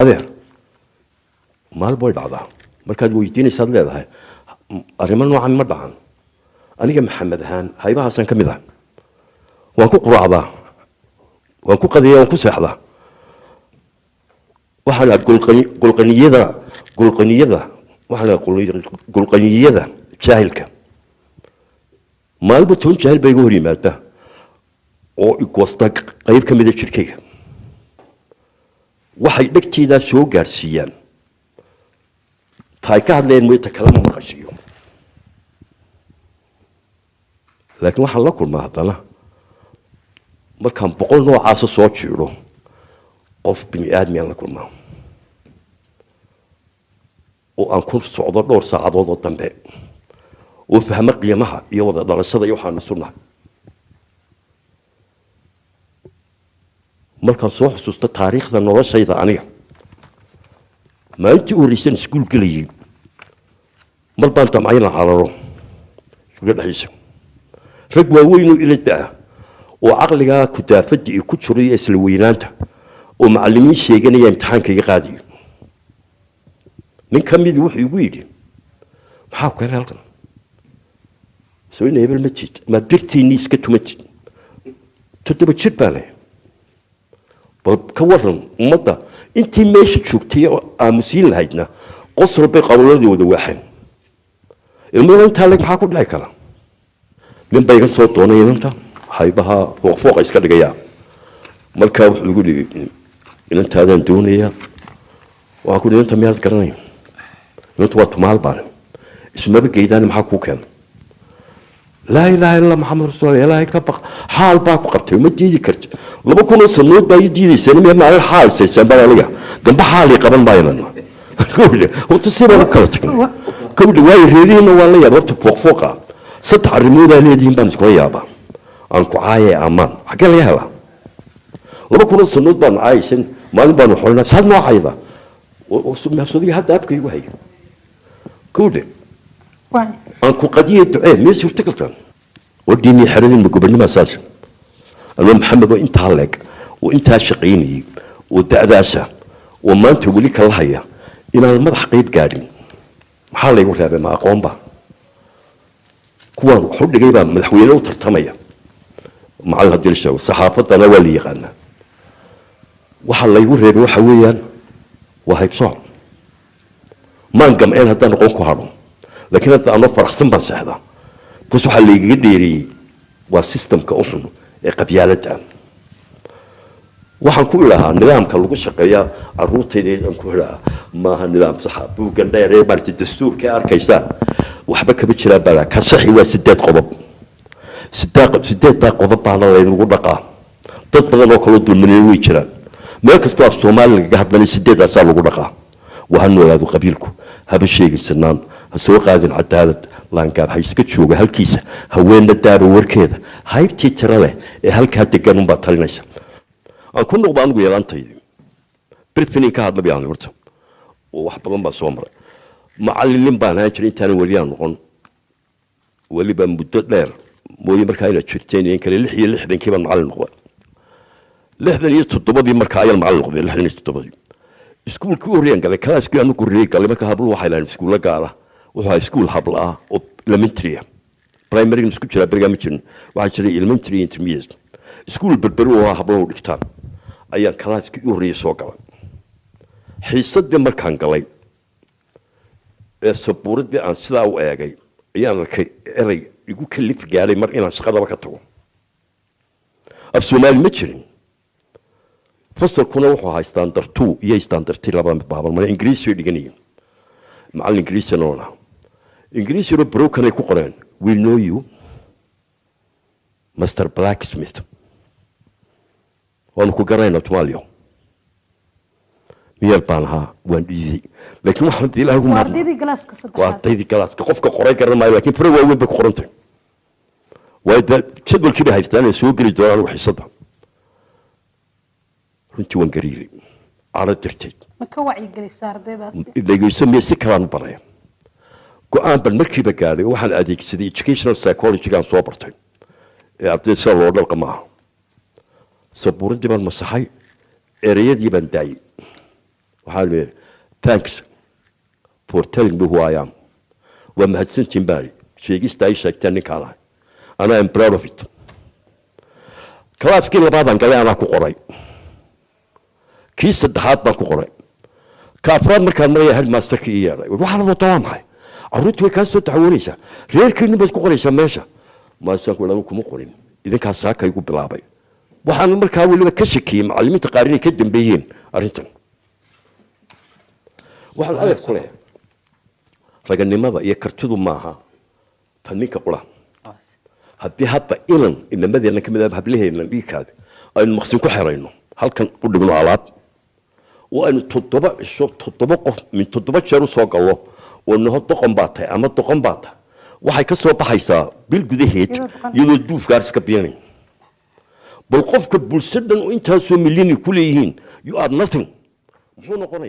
هذا مال بويد عضا مركز ويديني صدق هذا أريمان نوعا مردعان أنا محمد هان هاي بها سن كمذا وانكو قرعة وانكو قضية وانكو سحضة وحنا قلقنية وحنا قلقنية جاهلك ما البتون جاهل بيقولي ماذا أو يقصدك قريب كم إذا شركة waxay dhagteeda soo gaarsiiyaan taay ka hadleen way takalaam maqashiyo laakiin waxa la kulmaa hadana markaan boqol noocaas soo jiiro qof bini aadmi aan la kulmaa oo aan ku socdo dhowr saacadood oo dambe oo fahmo qiimaha iyo wada dhalashada iyo waxaan sunnah markaan soo xusuusto taariikhda noloshayda aniga maalintii horreysay iskuul galayay mar baan damcayna cararo suuga dhaxaysa rag waaweyn oo ila daa oo caqliga ku daafada iyo ku jiray isla weynaanta oo macallimiin sheeganaya imtixaankayga qaadiyo nin kamid wuxuu igu yidhi maxaa ku keenay halkan soo inay hebel ma jid ma dirtiinii iska tumatid toddoba jir baan leeyahay bal ka waran ummadda intii meesha joogtay oo aamusiin lahaydna qosol bay qawladii wada waaxeen ilmuhu inta leeg maxaa ku dhici kara nin bay ka soo doonay inanta haybaha fooq iska dhigaya markaa wuxuu igu dhigay inantaadan doonaya waa ku inanta meel garanay inanta waa tumaal baan ismaba geydaan maxaa ku keenay لا إله إلا محمد رسول الله لا يكبر حال باكو قبته ما تيجي كرت لما كنا صنود بايدي سنة ما على حال سيسان بالله جنب حالي قبل ما يلنا كل هو تصير أنا كرتك كل واي ريرين ولا يا ربط فوق ست عرمودا ليدين بنس كويابا أنكو عاية أمان حكى لي هلا لما كنا صنود بان عايشين ما نبان حولنا صدنا عايضة وسمع صديق حتى أبكي وهي كل أنكو قضية دعاء ميس يفتكرتن وديني حرين مقبلني ما أساسا أنا محمد وإنت هلك وإنت شقيني ودعداسة وما أنت تقول لك الله هي إن المدح قيد قادم محل يقول هذا ما أقوم به كوان حد جيبان مدحوينه وترتمية مع الهدرسة والصحافة أنا ولي غنى وحل يقول هذا وحويا وهي بصعب ما نقم إن هذا نقوم كهرم لكن أنا فرح سنبا سهدا بس وحال اللي يقدري وسيستم كأحن قبيالتها وحن كلها نظام كلو شقيا الروتي دي كلها ما نظام صحاب وكان داير بارت الدستور كأركيسان وحبك بتشرا بلا كصحي وسدات قضب سدات قضب على الله نقول بقى تطبق كل من الويتشرا ما كستوا في الصومال قاعد من سدات أسال نقول بقى وهنو هذا قبيلكم هذا الشيء السنان السوق هذا العدالة لان كان حيسكت شو هالكيسة هوين الدار وركذا هاي بتيتر له هالكات كانوا بطلنا يسا كنا قبان قيلان طيب برفني كهذا بيان ورته وحبا بصومر معلم بان هاي تاني وليان نقول ولي بان بدت لير مو يمركاي لتشتين يمكن اللحية لحدن كيما معلم نقول لحدن يستطبب مركاي المعلم نقول لحدن يستطبب iskuul ku horreeyaan galay kalaaskii aanu ku reeyay galay marka habluhu waxay lahayn iskuul gaar ah waxa iskuul habla ah oo elementary primary isku jira barnaamij jirin waxa jiray elementary intermediate iskuul berber oo habluhu dhigtaan ayaan kalaaskii u horreeyay soo galay xiisadii markaan galay ee sabuuradii aan sidaa u eegay ayaan arkay eray igu kalif gaaray mar inaan shaqadaba ka tago af Soomaali ma jirin فصل كنا وحوها ستاندر 2 يا ستاندر 3 لبا بابا ما انجليزي يدغني مع الانجليزي نونا انجليزي رو برو كان يكو قران we know you مستر بلاك سميث وانا كو قرينا تواليو ميال بانها وان دي لكن واحد الى هو وارديدي كلاس كصدق وارديدي كلاس قفك قري كرن ما لكن فرو وين بقرنت وايد تشدل كده هيستاني سوق ري دولار وحصدها runtii waan gariiray ala dirtay ma ka wacyi gelisay ardaydaas dhageyso ma si kalaan baray go'aan bal markiiba gaaray waxaan adeegsaday educational psychology gaan soo bartay ee ardayda loo dhaqmaa sabuuradii baan masaxay ereyadii baan daayay waxaa la yidhi thanks for telling me who I am waa mahadsantiin baa sheegista ay sheegteen ninkaa lahay ana am proud of it kalaaskii labaadan galay anaa ku qoray kii saddexaad baan ku qoray ka afraad markaan maraya headmasterkii ii yeedhay waxaa la wadaa waa maxay carruurtii way kaa soo taxawanaysaa reerkiinni baad ku qoraysaa meesha maasaanku lagu kuma qorin idinkaas saaka igu bilaabay waxaan markaa weliba ka shakiyey macallimiinta qaar inay ka dambeeyeen arrintan waxaan adeeg ku leeyahay raganimada iyo kartidu maaha fanninka qura haddii hadba inan inamadeenna ka mid ah hablaheenna dhiigkaada aynu maqsin ku xerayno halkan u dhigno alaab oo aynu 7 cisho 7 qof min 7 jeer u soo gallo oo naho doqon baa tahay ama doqon baa tahay waxay ka soo baxaysaa bil gudaheed iyadoo duufgaar iska biinay bal qofka bulshadan intaasoo milyan ku leeyihiin you are nothing muxuu noqonayaa